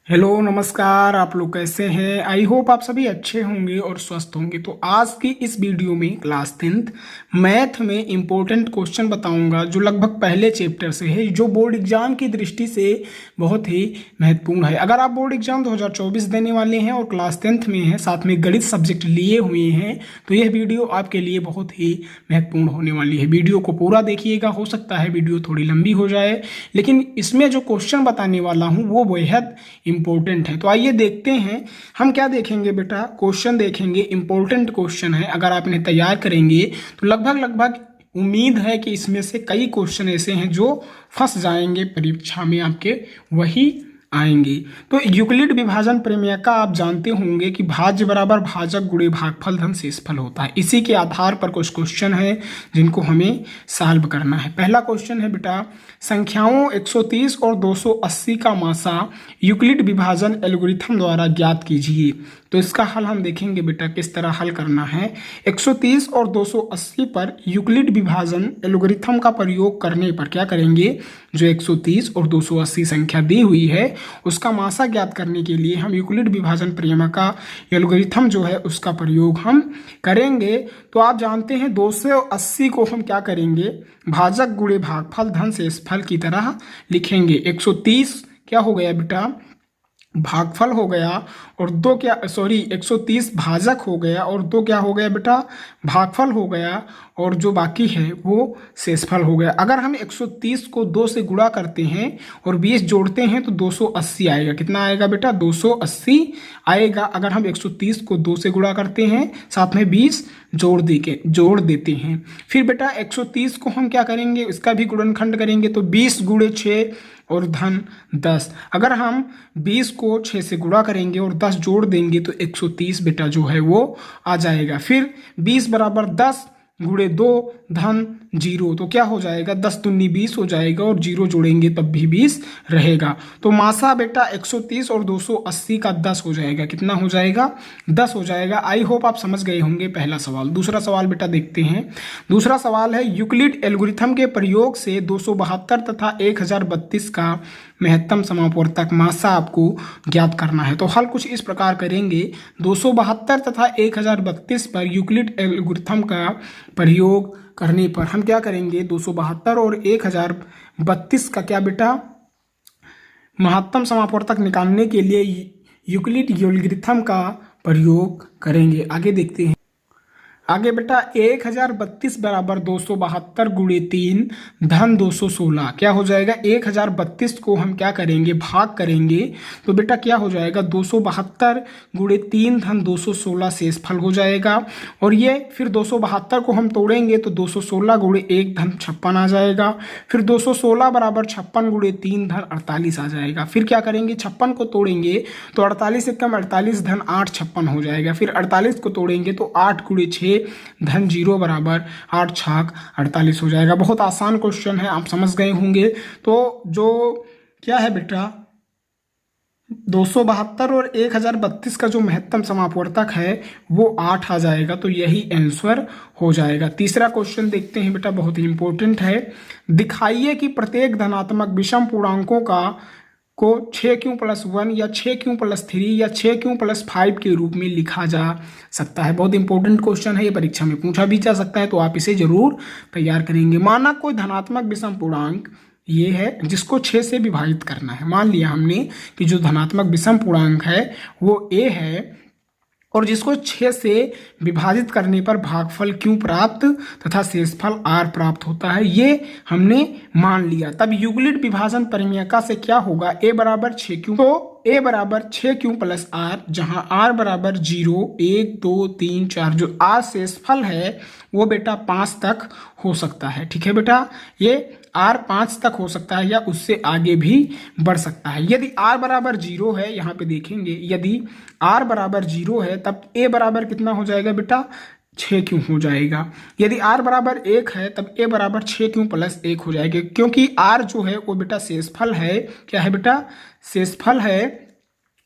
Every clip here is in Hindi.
हेलो नमस्कार। आप लोग कैसे हैं? आई होप आप सभी अच्छे होंगे और स्वस्थ होंगे। तो आज की इस वीडियो में क्लास 10th मैथ में इम्पोर्टेंट क्वेश्चन बताऊंगा जो लगभग पहले चैप्टर से है, जो बोर्ड एग्जाम की दृष्टि से बहुत ही महत्वपूर्ण है। अगर आप बोर्ड एग्जाम 2024 देने वाले हैं और क्लास 10th में हैं, साथ में गणित सब्जेक्ट लिए हुए हैं, तो यह वीडियो आपके लिए बहुत ही महत्वपूर्ण होने वाली है। वीडियो को पूरा देखिएगा। हो सकता है वीडियो थोड़ी लंबी हो जाए, लेकिन इसमें जो क्वेश्चन बताने वाला हूँ वो बेहद इम्पोर्टेंट है। तो आइए देखते हैं हम क्या देखेंगे। बेटा क्वेश्चन देखेंगे, इम्पोर्टेंट क्वेश्चन है। अगर आप इन्हें तैयार करेंगे तो लगभग लगभग उम्मीद है कि इसमें से कई क्वेश्चन ऐसे हैं जो फंस जाएंगे परीक्षा में आपके, वही आएंगे। तो यूक्लिड विभाजन प्रमेय का आप जानते होंगे कि भाज्य बराबर भाजक गुणे भागफल धन शेषफल होता है। इसी के आधार पर कुछ क्वेश्चन है जिनको हमें सॉल्व करना है। पहला क्वेश्चन है बेटा, संख्याओं 130 और 280 का मासा यूक्लिड विभाजन एल्गोरिथम द्वारा ज्ञात कीजिए। तो इसका हल हम देखेंगे बेटा किस तरह हल करना है। 130 और 280 पर यूक्लिड विभाजन एल्गोरिथम का प्रयोग करने पर क्या करेंगे, जो 130 और 280 संख्या दी हुई है उसका मासा ज्ञात करने के लिए हम यूक्लिड विभाजन प्रमेय का एल्गोरिथम जो है उसका प्रयोग हम करेंगे। तो आप जानते हैं 280 को हम क्या करेंगे, भाजक गुणे भागफल धन शेषफल की तरह लिखेंगे। 130 क्या हो गया बेटा, भागफल हो गया, और 130 भाजक हो गया, और 2 क्या हो गया बेटा, भागफल हो गया, और जो बाकी है वो शेषफल हो गया। अगर हम 130 को 2 से गुणा करते हैं और 20 जोड़ते हैं तो 280 आएगा। कितना आएगा बेटा, 280 आएगा। अगर हम 130 को 2 से गुणा करते हैं, साथ में 20 जोड़ देते हैं, फिर बेटा 130 को हम क्या करेंगे, इसका भी गुणनखंड करेंगे। तो 20 गुणे 6 और धन 10। अगर हम 20 को 6 से गुणा करेंगे और 10 जोड़ देंगे तो 130 बेटा जो है वो आ जाएगा। फिर 20 बराबर 10 गुणे 2 धन 0, तो क्या हो जाएगा, 10 दूनी 20 हो जाएगा, और 0 जोड़ेंगे तब भी 20 रहेगा। तो मासा बेटा 130 और 280 का 10 हो जाएगा। कितना हो जाएगा, 10 हो जाएगा। आई होप आप समझ गए होंगे पहला सवाल। दूसरा सवाल बेटा देखते हैं। दूसरा सवाल है, यूक्लिड एल्गोरिथम के प्रयोग से 272 तथा 1032 का महत्तम समापवर्तक मासा आपको ज्ञात करना है। तो हल कुछ इस प्रकार करेंगे। 272 तथा 1032 पर यूक्लिड एल्गोरिथम का प्रयोग करने पर हम क्या करेंगे, 272 और 1032 का क्या बेटा, महत्तम समापवर्तक निकालने के लिए यूक्लिड एल्गोरिथम का प्रयोग करेंगे। आगे देखते हैं। आगे बेटा 1032 बराबर 272 गुणे 3 धन 216 क्या हो जाएगा, 1032 को हम क्या करेंगे, भाग करेंगे। तो बेटा क्या हो जाएगा, 272 गुणे 3 धन 216 शेषफल हो जाएगा। और ये फिर 272 को हम तोड़ेंगे तो 216 गुणे 1 धन 56 आ जाएगा। फिर 216 बराबर 56 गुणे 3 धन 48 आ जाएगा। फिर क्या करेंगे, 56 को तोड़ेंगे तो 48 से कम 48 धन 8 56 हो जाएगा। फिर 48 को तोड़ेंगे तो 8 गुणे 6 धन 0 बराबर 8 छाक 48 हो जाएगा। बहुत आसान क्वेश्चन है, आप समझ गए होंगे। तो जो क्या है बेटा, 272 और 1032 का जो महत्तम समापवर्तक है वो 8 आ जाएगा। तो यही आंसर हो जाएगा। तीसरा क्वेश्चन देखते हैं बेटा, बहुत ही इंपॉर्टेंट है। दिखाइए कि प्रत्येक धनात्मक विषम पूर्णांकों को 6q+1 या 6q+3 या 6q+5 के रूप में लिखा जा सकता है। बहुत इंपॉर्टेंट क्वेश्चन है, ये परीक्षा में पूछा भी जा सकता है, तो आप इसे जरूर तैयार करेंगे। माना कोई धनात्मक विषम पूर्णांक ये है जिसको 6 से विभाजित करना है। मान लिया हमने कि जो धनात्मक विषम पूर्णांक है वो a है, और जिसको 6 से विभाजित करने पर भागफल q प्राप्त तथा शेषफल r प्राप्त होता है, ये हमने मान लिया। तब यूक्लिड विभाजन परिमेय से क्या होगा, a बराबर 6q, तो a बराबर 6q+r, जहां r बराबर 0 1 2 3 4, जो r शेषफल है वो बेटा 5 तक हो सकता है। ठीक है बेटा, ये r 5 तक हो सकता है या उससे आगे भी बढ़ सकता है। यदि r बराबर 0 है, यहाँ पे देखेंगे, यदि r बराबर 0 है तब a बराबर कितना हो जाएगा बेटा, 6q हो जाएगा। यदि r बराबर 1 है तब a बराबर 6q+1 हो जाएगा, क्योंकि r जो है वो बेटा शेषफल है। क्या है बेटा, शेषफल है,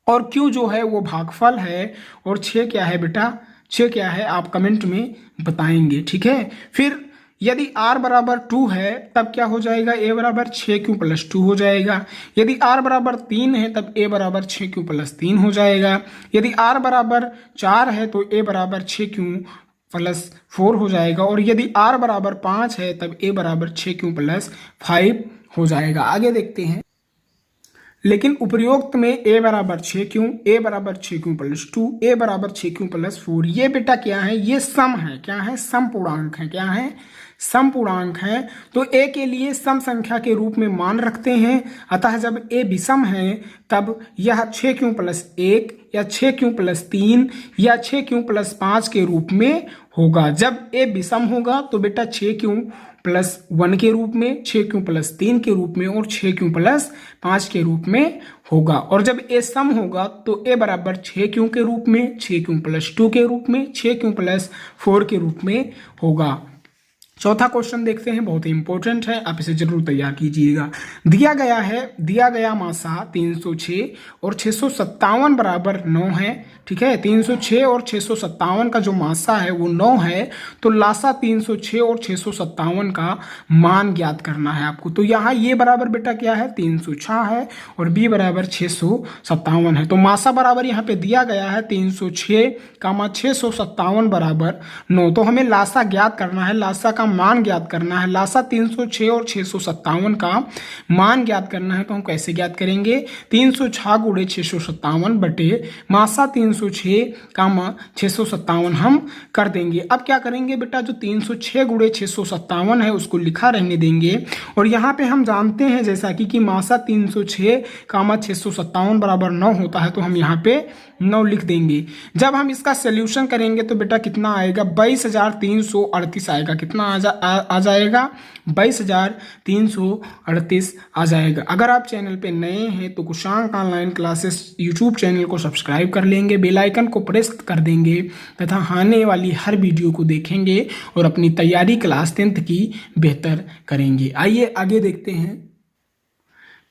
और q जो है वो भागफल है, और 6 क्या है बेटा, 6 क्या है आप कमेंट में बताएंगे। ठीक है, फिर यदि r बराबर 2 है तब क्या हो जाएगा, a बराबर 6q प्लस 2 हो जाएगा। यदि r बराबर 3 है तब a बराबर 6q प्लस 3 हो जाएगा। यदि r बराबर 4 है तो a बराबर 6q प्लस 4 हो जाएगा। और यदि r बराबर 5 है तब a बराबर 6q प्लस 5 हो जाएगा। आगे देखते हैं, लेकिन उपरोक्त में a बराबर 6q, a बराबर 6q प्लस 2, a बराबर 6q प्लस 4, ये बेटा क्या है, ये सम है। क्या है, सम पूर्णांक है। क्या है, सम पूर्णांक है। तो a के लिए सम संख्या के रूप में मान रखते हैं। अतः जब a विषम है तब यह 6q प्लस 1 या 6q प्लस 3 या 6q प्लस 5 के रूप में होगा। जब a विषम होगा तो बेटा 6q प्लस 1 के रूप में, 6q प्लस 3 के रूप में और 6q प्लस 5 के रूप में होगा। और जब a सम होगा तो a बराबर 6q के रूप में, 6q प्लस 2 के रूप में, 6q प्लस 4 के रूप में होगा। चौथा क्वेश्चन देखते हैं, बहुत ही इंपॉर्टेंट है, आप इसे जरूर तैयार कीजिएगा। दिया गया मासा 306 और 657 बराबर 9 है। ठीक है, 306 और 657 का जो मासा है वो 9 है। तो लासा 306 और 657 का मान ज्ञात करना है आपको। तो यहाँ ये बराबर बेटा क्या है, 306 है और b बराबर 657 है। तो मासा बराबर यहाँ पे दिया गया है 306 कामा 657 बराबर 9। तो हमें लासा ज्ञात करना है, लासा का मान ज्ञात करना है। लासा 306 और 657 का मान ज्ञात करना है। तो हम कैसे ज्ञात करेंगे, 306 गुणे 657 बटे मासा 306 कामा 657 हम कर देंगे। अब क्या करेंगे बेटा, जो 306 गुणे 657 है उसको लिखा रहने देंगे। और यहाँ पे हम जानते हैं जैसा कि मासा 306 कामा 657 बराबर 9 होता है। तो हम यहाँ पे 9 लिख देंगे। जब हम इसका सोल्यूशन करेंगे तो बेटा कितना आएगा, 22,338 आएगा। कितना आ जाएगा, 22,338 आ जाएगा। अगर आप चैनल पे नए हैं तो कुशांक ऑनलाइन क्लासेस यूट्यूब चैनल को सब्सक्राइब कर लेंगे, बेल आइकन को प्रेस कर देंगे तथा आने वाली हर वीडियो को देखेंगे और अपनी तैयारी क्लास 10th की बेहतर करेंगे। आइए आगे देखते हैं।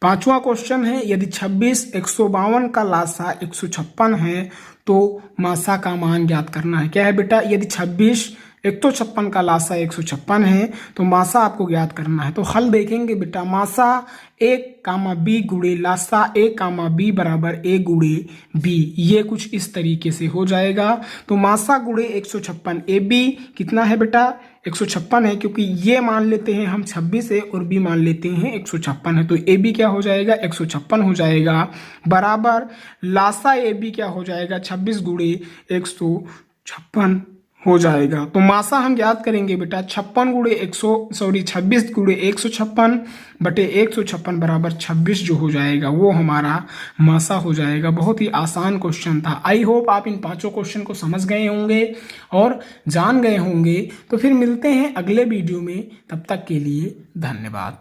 पांचवा क्वेश्चन है, यदि 26 152 का लासा 156 है तो मासा का मान ज्ञात करना है। क्या है बेटा, यदि 26 156 का लासा 156 है तो मासा आपको ज्ञात करना है। तो हल देखेंगे बेटा, मासा a कामा b गुणे लासा a कामा b बराबर a गुणे b, ये कुछ इस तरीके से हो जाएगा। तो मासा गुणे 156 ab कितना है बेटा, 156 है, क्योंकि ये मान लेते हैं हम 26 है और b मान लेते हैं 156 है। तो ab क्या हो जाएगा, 156 हो जाएगा, बराबर लासा ab क्या हो जाएगा, 26 गुणे 156 हो जाएगा। तो मासा हम ज्ञात करेंगे बेटा 26 गुणे 156 बटे 156 बराबर 26 जो हो जाएगा वो हमारा मासा हो जाएगा। बहुत ही आसान क्वेश्चन था। आई होप आप इन पांचों क्वेश्चन को समझ गए होंगे और जान गए होंगे। तो फिर मिलते हैं अगले वीडियो में, तब तक के लिए धन्यवाद।